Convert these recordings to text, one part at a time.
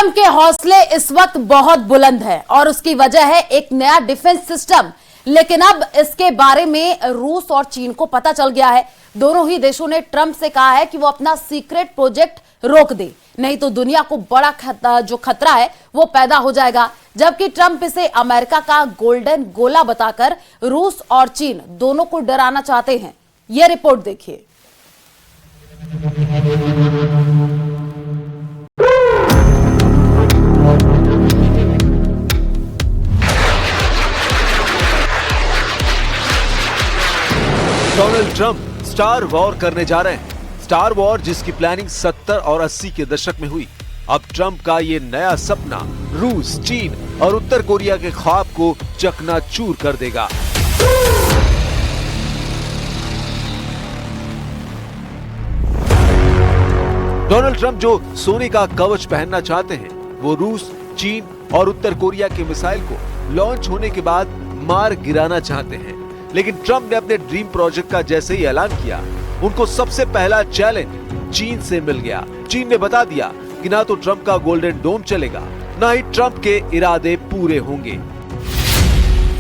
Trump के हौसले इस वक्त बहुत बुलंद है और उसकी वजह है एक नया डिफेंस सिस्टम। लेकिन अब इसके बारे में रूस और चीन को पता चल गया है। दोनों ही देशों ने ट्रंप से कहा है कि वो अपना सीक्रेट प्रोजेक्ट रोक दे, नहीं तो दुनिया को बड़ा जो खतरा है वो पैदा हो जाएगा। जबकि ट्रंप इसे अमेरिका का गोल्डन गोला बताकर रूस और चीन दोनों को डराना चाहते हैं। यह रिपोर्ट देखिए। डोनाल्ड ट्रंप स्टार वॉर करने जा रहे हैं। स्टार वॉर जिसकी प्लानिंग 70 और 80 के दशक में हुई। अब ट्रंप का ये नया सपना रूस, चीन और उत्तर कोरिया के ख्वाब को चकनाचूर कर देगा। डोनाल्ड ट्रंप जो सोने का कवच पहनना चाहते हैं, वो रूस, चीन और उत्तर कोरिया के मिसाइल को लॉन्च होने के बाद मार गिराना चाहते हैं। लेकिन ट्रंप ने अपने ड्रीम प्रोजेक्ट का जैसे ही ऐलान किया, उनको सबसे पहला चैलेंज चीन से मिल गया। चीन ने बता दिया कि ना तो ट्रंप का गोल्डन डोम चलेगा, ना ही ट्रंप के इरादे पूरे होंगे।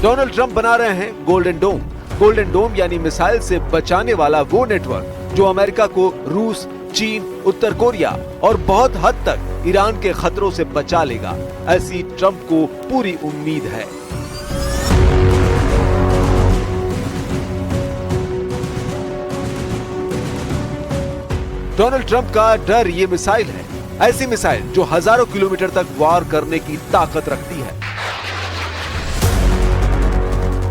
डोनाल्ड ट्रंप बना रहे हैं गोल्डन डोम। गोल्डन डोम यानी मिसाइल से बचाने वाला वो नेटवर्क जो अमेरिका को रूस, चीन, उत्तर कोरिया और बहुत हद तक ईरान के खतरों से बचा लेगा, ऐसी ट्रंप को पूरी उम्मीद है। डोनाल्ड ट्रंप का डर ये मिसाइल है, ऐसी मिसाइल जो हजारों किलोमीटर तक वार करने की ताकत रखती है।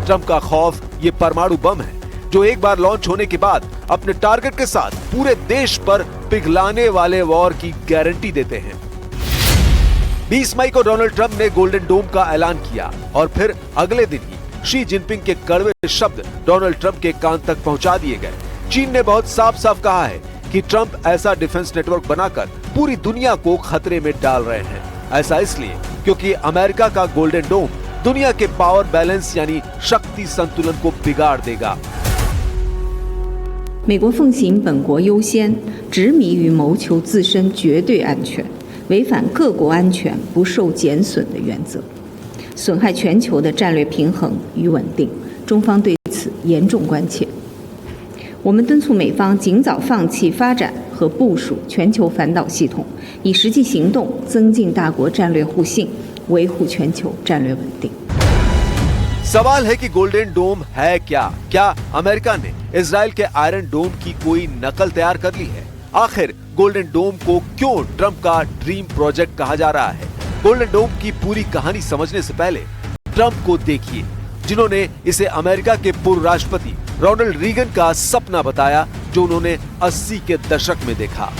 ट्रंप का खौफ ये परमाणु बम है जो एक बार लॉन्च होने के बाद अपने टारगेट के साथ पूरे देश पर पिघलाने वाले वॉर की गारंटी देते हैं। 20 मई को डोनाल्ड ट्रंप ने गोल्डन डोम का ऐलान किया और फिर अगले दिन ही शी जिनपिंग के कड़वे शब्द डोनाल्ड ट्रंप के कान तक पहुंचा दिए गए। चीन ने बहुत साफ साफ कहा है कि ट्रंप ऐसा डिफेंस नेटवर्क बनाकर पूरी दुनिया को खतरे में डाल रहे हैं। ऐसा इसलिए क्योंकि अमेरिका का गोल्डन डोम दुनिया के पावर बैलेंस यानी शक्ति संतुलन को बिगाड़ देगा। 美国奉行本国优先，执迷于谋求自身绝对安全，违反各国安全不受减损的原则，损害全球的战略平衡与稳定。中方对此严重关切。我们敦促美方尽早放弃发展和部署全球反导系统，以实际行动增进大国战略互信，维护全球战略稳定。 सवाल है कि गोल्डन डोम है क्या? क्या अमेरिका ने इजराइल के आयरन डोम की कोई नकल तैयार कर ली है? आखिर गोल्डन डोम को क्यों ट्रंप का ड्रीम प्रोजेक्ट कहा जा रहा है? गोल्डन डोम की पूरी कहानी समझने से पहले ट्रंप को देखिए, जिन्होंने इसे अमेरिका के पूर्व राष्ट्रपति रोनाल्ड रीगन का सपना बताया, जो उन्होंने 80 के दशक में देखा।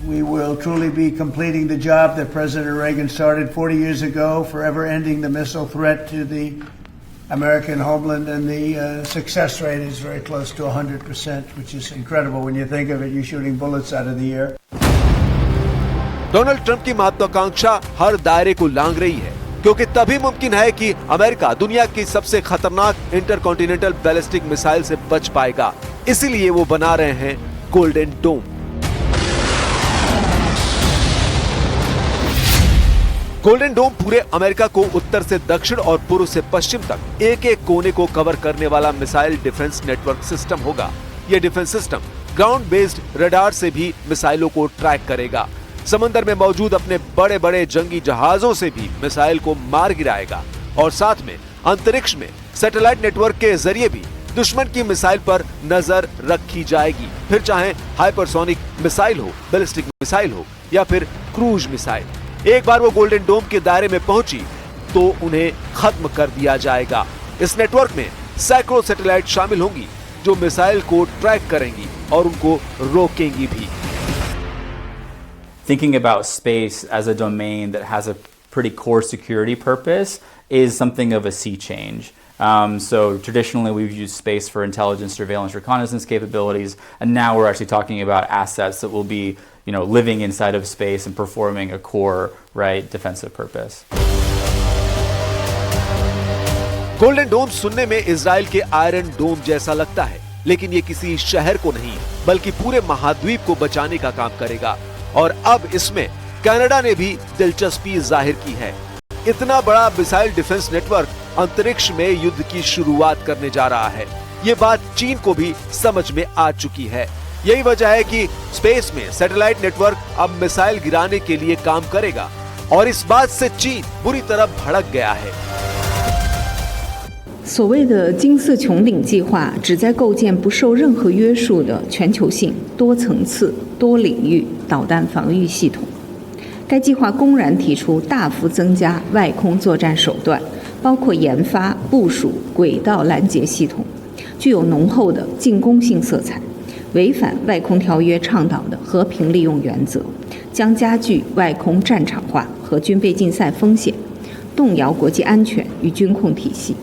We will truly be completing the job that President Reagan started 40 years ago, forever ending the missile threat to the American homeland, and the success rate is very close to 100%, which is incredible when you think of it. You're shooting bullets out of the air. Donald Trump की महत्वाकांक्षा हर दायरे को लांघ रही है, क्योंकि तभी मुमकिन है कि अमेरिका दुनिया की सबसे खतरनाक इंटरकॉन्टिनेंटल बैलिस्टिक मिसाइल से बच पाएगा। इसीलिए वो बना रहे हैं गोल्डन डोम। गोल्डन डोम पूरे अमेरिका को उत्तर से दक्षिण और पूर्व से पश्चिम तक एक एक कोने को कवर करने वाला मिसाइल डिफेंस नेटवर्क सिस्टम होगा। यह defence system ground based radar से भी मिसाइलों को ट्रैक करेगा। समंदर में मौजूद अपने बड़े बड़े जंगी जहाजों से भी मिसाइल को मार गिराएगा और साथ में अंतरिक्ष में सैटेलाइट नेटवर्क के जरिए भी दुश्मन की मिसाइल पर नजर रखी जाएगी, फिर चाहे हाइपरसोनिक मिसाइल हो, बैलिस्टिक मिसाइल हो या फिर क्रूज मिसाइल। एक बार वो गोल्डन डोम के दायरे में पहुंची तो उन्हें खत्म कर दिया जाएगा। इस नेटवर्क में सैकड़ों सैटेलाइट शामिल होंगी जो मिसाइल को ट्रैक करेंगी और उनको रोकेंगी भी। Thinking about space as a domain that has a pretty core security purpose is something of a sea change. So traditionally we've used space for intelligence, surveillance, reconnaissance capabilities, and now we're actually talking about assets that will be, living inside of space and performing a core, right, defensive purpose. Golden dome सुनने में Israel के iron डोम जैसा लगता है, लेकिन ये किसी शहर को नहीं बल्कि पूरे महाद्वीप को बचाने का काम करेगा। और अब इसमें कनाडा ने भी दिलचस्पी जाहिर की है। इतना बड़ा मिसाइल डिफेंस नेटवर्क अंतरिक्ष में युद्ध की शुरुआत करने जा रहा है। ये बात चीन को भी समझ में आ चुकी है। यही वजह है कि स्पेस में सैटेलाइट नेटवर्क अब मिसाइल गिराने के लिए काम करेगा और इस बात से चीन बुरी तरह भड़क गया है। 所谓的金色穹顶计划旨在构建不受任何约束的全球性、多层次、多领域导弹防御系统。该计划公然提出大幅增加外空作战手段，包括研发、部署轨道拦截系统，具有浓厚的进攻性色彩，违反外空条约倡导的和平利用原则，将加剧外空战场化和军备竞赛风险，动摇国际安全与军控体系。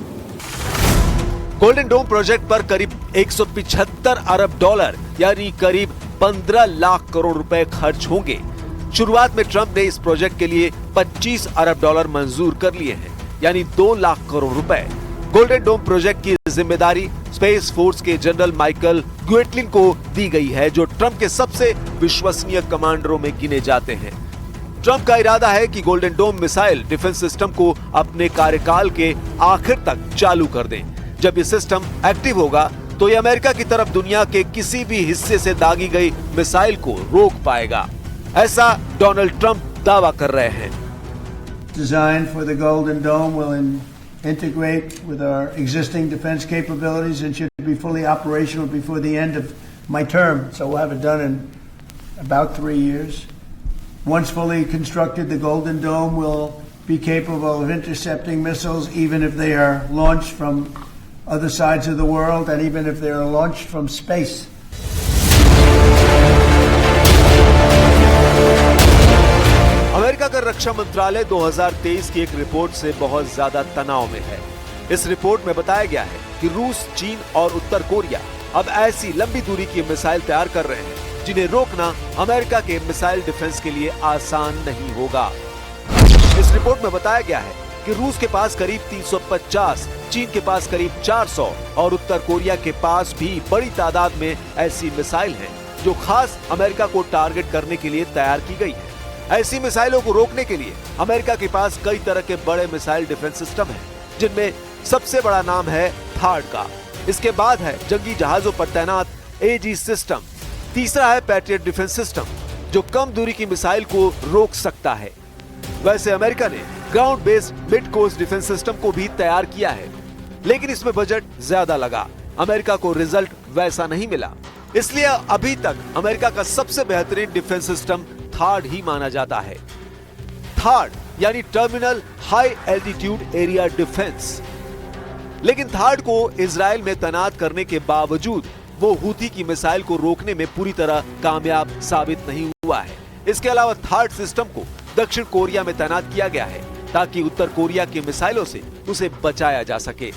गोल्डन डोम प्रोजेक्ट पर करीब 175 अरब डॉलर यानी करीब 15 लाख करोड़ रुपए खर्च होंगे। शुरुआत में ट्रंप ने इस प्रोजेक्ट के लिए 25 अरब डॉलर मंजूर कर लिए हैं, यानी 2 लाख करोड़ रुपए। गोल्डन डोम प्रोजेक्ट की जिम्मेदारी स्पेस फोर्स के जनरल माइकल ग्वेटलिन को दी गई है, जो ट्रंप के सबसे विश्वसनीय कमांडरों में गिने जाते हैं। ट्रंप का इरादा है कि golden dome missile defence system को अपने कार्यकाल के आखिर तक चालू कर दें। जब ये सिस्टम एक्टिव होगा तो ये अमेरिका की तरफ दुनिया के किसी भी हिस्से से दागी गई मिसाइल को रोक पाएगा, ऐसा डोनाल्ड ट्रंप दावा कर रहे हैं। Designed for the Golden Dome will integrate with our existing defense capabilities and should be fully operational before the end of my term. So we'll have it done in about 3 years. Once fully constructed, the Golden Dome will be capable of intercepting missiles even if they are launched from other sides of the world and even if they are launched from space. America का रक्षा मंत्रालय 2023 की एक report से बहुत ज्यादा तनाव में है। इस रिपोर्ट में बताया गया है कि रूस, चीन और उत्तर कोरिया अब ऐसी लंबी दूरी की मिसाइल तैयार कर रहे हैं जिन्हें रोकना अमेरिका के मिसाइल डिफेंस के लिए आसान नहीं होगा। इस रिपोर्ट में बताया गया है कि रूस के पास करीब 350, चीन के पास करीब 400 और उत्तर कोरिया के पास भी बड़ी तादाद में ऐसी मिसाइल हैं जो खास अमेरिका को टारगेट करने के लिए तैयार की गई है। ऐसी मिसाइलों को रोकने के लिए अमेरिका के पास कई तरह के बड़े मिसाइल डिफेंस सिस्टम हैं, जिनमें सबसे बड़ा नाम है थार्ड का। इसके बाद है जंगी जहाजों पर तैनात एजी सिस्टम। तीसरा है पैट्रियट डिफेंस सिस्टम, जो कम दूरी की मिसाइल को रोक सकता है। वैसे अमेरिका ने ground based mid course defence system को भी तैयार किया है, लेकिन इसमें बजट ज्यादा लगा। अमेरिका को रिजल्ट वैसा नहीं मिला, इसलिए अभी तक अमेरिका का सबसे बेहतरीन डिफेंस सिस्टम थार्ड ही माना जाता है। थार्ड यानी terminal high altitude area defence. लेकिन थार्ड को इजराइल में तैनात करने के बावजूद वो हूथी की मिसाइल को रोकने में पूरी तरह कामयाब साबित नहीं हुआ है। इसके अलावा थार्ड सिस्टम को दक्षिण कोरिया में तैनात किया गया है ताकि उत्तर कोरिया की मिसाइलों से उसे बचाया जा सके।